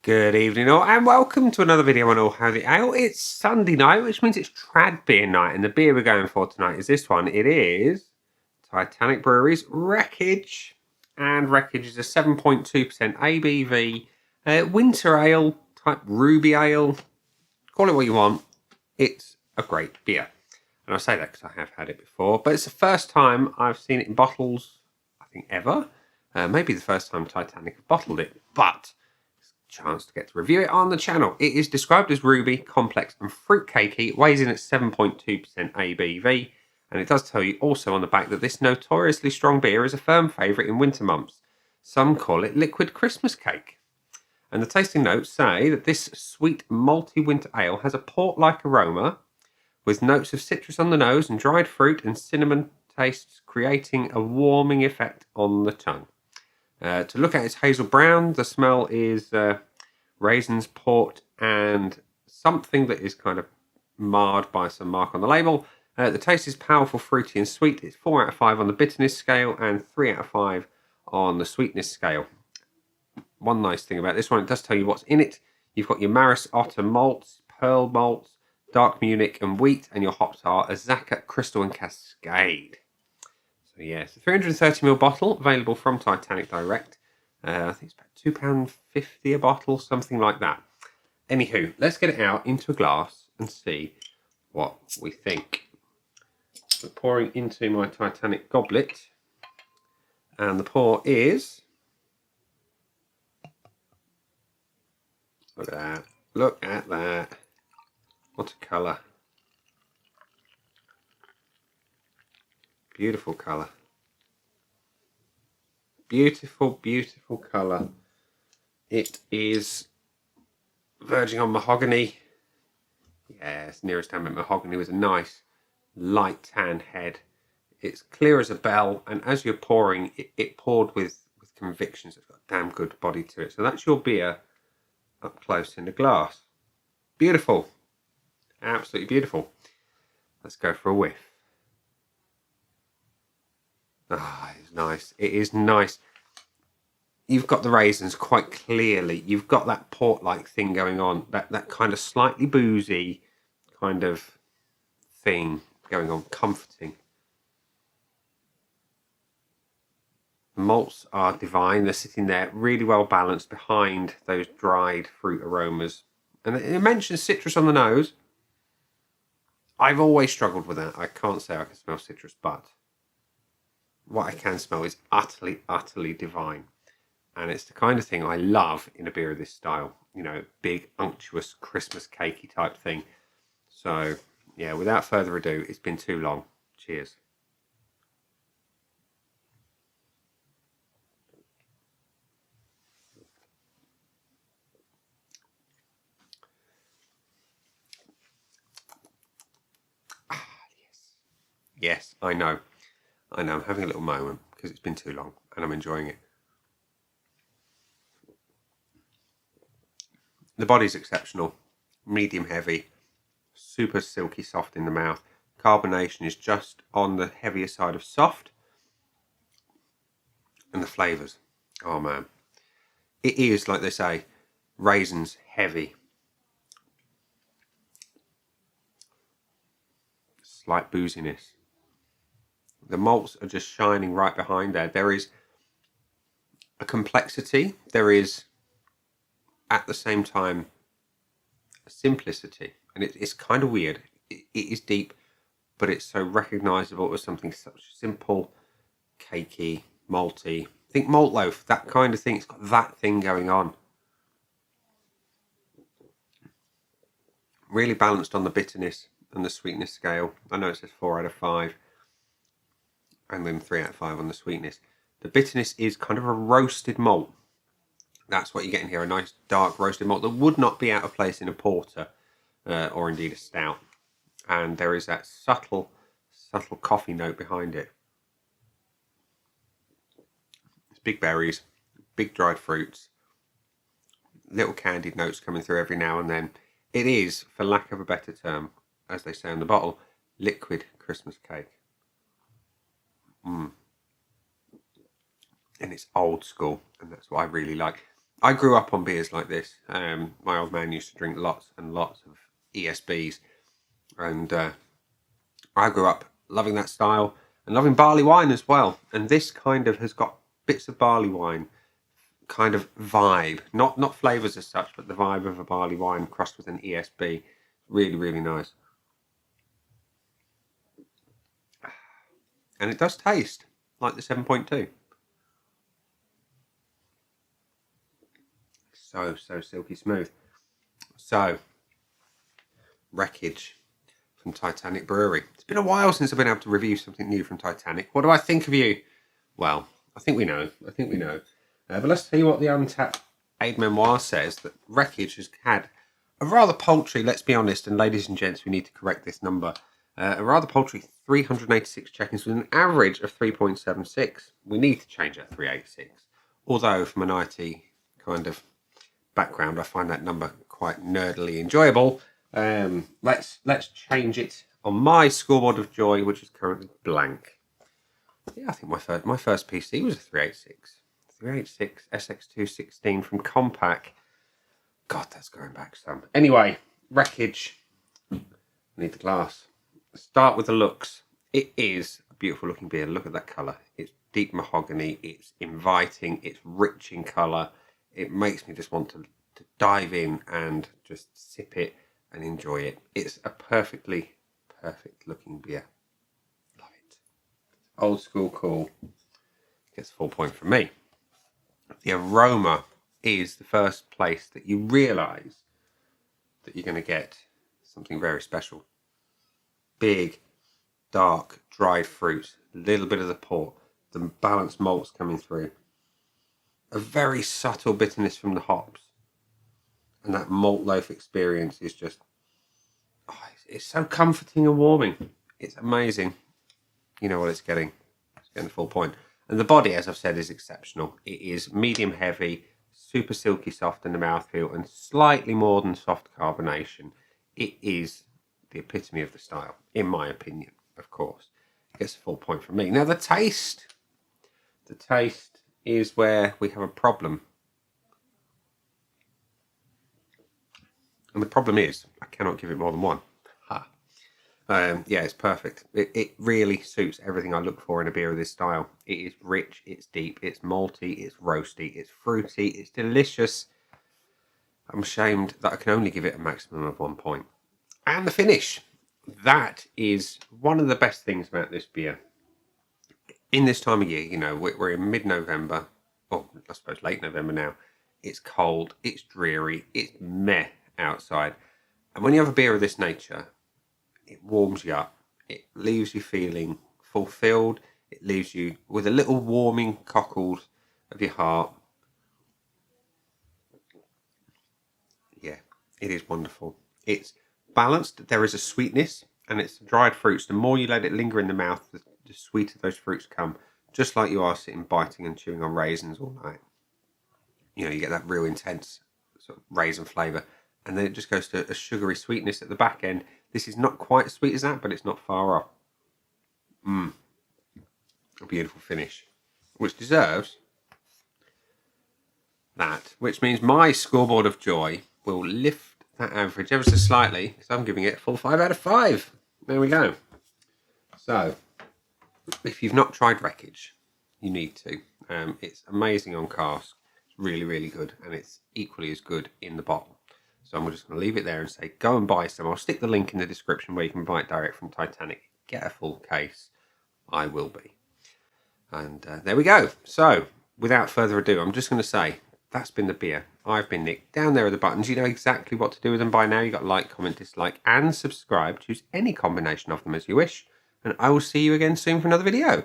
Good evening all, and welcome to another video on All Holy Ale. It's Sunday night, which means it's trad beer night, and the beer we're going for tonight is this one. It is Titanic Brewery's Wreckage, and Wreckage is a 7.2% ABV winter ale type ruby ale. Call it what you want. It's a great beer, and I say that because I have had it before, but it's the first time I've seen it in bottles, I think ever. Maybe the first time Titanic have bottled it, but chance to get to review it on the channel. It is described as ruby, complex and fruitcakey. It weighs in at 7.2% ABV, and it does tell you also on the back that this notoriously strong beer is a firm favourite in winter months. Some call it liquid Christmas cake. And the tasting notes say that this sweet malty winter ale has a port-like aroma with notes of citrus on the nose and dried fruit and cinnamon tastes, creating a warming effect on the tongue. To look at, it's hazel brown. The smell is raisins, port, and something that is kind of marred by some mark on the label. The taste is powerful, fruity, and sweet. It's 4 out of 5 on the bitterness scale and 3 out of 5 on the sweetness scale. One nice thing about this one, it does tell you what's in it. You've got your Maris Otter malts, Pearl malts, Dark Munich, and wheat, and your hops are Azaka, Crystal, and Cascade. So yes, a 330ml bottle available from Titanic Direct. I think it's about £2.50 a bottle, something like that. Anywho, let's get it out into a glass and see what we think. So pouring into my Titanic goblet, and the pour is, look at that, look at that, what a colour. Beautiful colour. Beautiful, beautiful colour. It is verging on mahogany. Yes, nearest time at mahogany with a nice light tan head. It's clear as a bell, and as you're pouring, it poured with conviction. So it's got a damn good body to it. So that's your beer up close in the glass. Beautiful. Absolutely beautiful. Let's go for a whiff. Ah, it's nice. It is nice. You've got the raisins quite clearly. You've got that port-like thing going on. That kind of slightly boozy kind of thing going on. Comforting. The malts are divine. They're sitting there really well balanced behind those dried fruit aromas. And it mentions citrus on the nose. I've always struggled with that. I can't say I can smell citrus, but what I can smell is utterly, utterly divine. And it's the kind of thing I love in a beer of this style. You know, big, unctuous, Christmas cakey type thing. So, yeah, without further ado, it's been too long. Cheers. Ah, yes. Yes, I know. I'm having a little moment because it's been too long and I'm enjoying it. The body's exceptional, medium heavy, super silky soft in the mouth. Carbonation is just on the heavier side of soft. And the flavours, oh man. It is, like they say, raisins heavy. Slight booziness. The malts are just shining right behind there. There is a complexity. There is, at the same time, a simplicity. And it's kind of weird. It is deep, but it's so recognisable as something such simple, cakey, malty. Think malt loaf, that kind of thing. It's got that thing going on. Really balanced on the bitterness and the sweetness scale. I know it says 4 out of 5. And then 3 out of 5 on the sweetness. The bitterness is kind of a roasted malt. That's what you get in here, a nice dark roasted malt that would not be out of place in a porter or indeed a stout. And there is that subtle coffee note behind it. It's big berries, big dried fruits, little candied notes coming through every now and then. It is, for lack of a better term, as they say on the bottle, liquid Christmas cake. And it's old school, and that's what I really like. I grew up on beers like this. My old man used to drink lots and lots of ESBs, and I grew up loving that style and loving barley wine as well. And this kind of has got bits of barley wine kind of vibe, not flavors as such, but the vibe of a barley wine crossed with an ESB. Really, really nice. And it does taste like the 7.2. So silky smooth. So, Wreckage from Titanic Brewery. It's been a while since I've been able to review something new from Titanic. What do I think of you? Well, I think we know. But let's tell you what the Untapped Aid Memoir says, that Wreckage has had a rather paltry, let's be honest, and ladies and gents, we need to correct this number, a rather paltry 386 check-ins with an average of 3.76. We need to change that 386. Although, from an IT kind of background, I find that number quite nerdily enjoyable. Let's change it on my scoreboard of joy, which is currently blank. Yeah, I think my first PC was a 386. 386 SX216 from Compaq. God, that's going back some. Anyway, Wreckage. I need the glass. Start with the looks. It is a beautiful looking beer. Look at that colour. It's deep mahogany. It's inviting. It's rich in colour. It makes me just want to dive in and just sip it and enjoy it. It's a perfect looking beer. Love it. Old school cool. Gets a full point from me. The aroma is the first place that you realise that you're going to get something very special. Big, dark, dried fruit, a little bit of the port, the balanced malts coming through. A very subtle bitterness from the hops. And that malt loaf experience is just, it's so comforting and warming. It's amazing. You know what it's getting. It's getting the full point. And the body, as I've said, is exceptional. It is medium heavy, super silky soft in the mouthfeel, and slightly more than soft carbonation. It is the epitome of the style, in my opinion, of course. It gets a full point from me. Now, the taste is where we have a problem. And the problem is, I cannot give it more than one. Yeah, it's perfect. It really suits everything I look for in a beer of this style. It is rich, it's deep, it's malty, it's roasty, it's fruity, it's delicious. I'm ashamed that I can only give it a maximum of 1 point. And the finish. That is one of the best things about this beer. In this time of year, you know, we're in mid-November, or I suppose late November now. It's cold, it's dreary, it's meh outside. And when you have a beer of this nature, it warms you up. It leaves you feeling fulfilled. It leaves you with a little warming cockles of your heart. Yeah, it is wonderful. It's balanced. There is a sweetness, and it's dried fruits. The more you let it linger in the mouth, the sweeter those fruits come. Just like you are sitting biting and chewing on raisins all night. You know, you get that real intense sort of raisin flavour. And then it just goes to a sugary sweetness at the back end. This is not quite as sweet as that, but it's not far off. A beautiful finish, which deserves that. Which means my scoreboard of joy will lift that average ever so slightly, because I'm giving it a full 5 out of 5. There we go. So, if you've not tried Wreckage, you need to. It's amazing on cask. It's really, really good, and it's equally as good in the bottle. So I'm just going to leave it there and say, go and buy some. I'll stick the link in the description where you can buy it direct from Titanic. Get a full case. I will be. And there we go. So, without further ado, I'm just going to say, that's been the beer. I've been Nick. Down there are the buttons. You know exactly what to do with them by now. You've got like, comment, dislike, and subscribe. Choose any combination of them as you wish. And I will see you again soon for another video.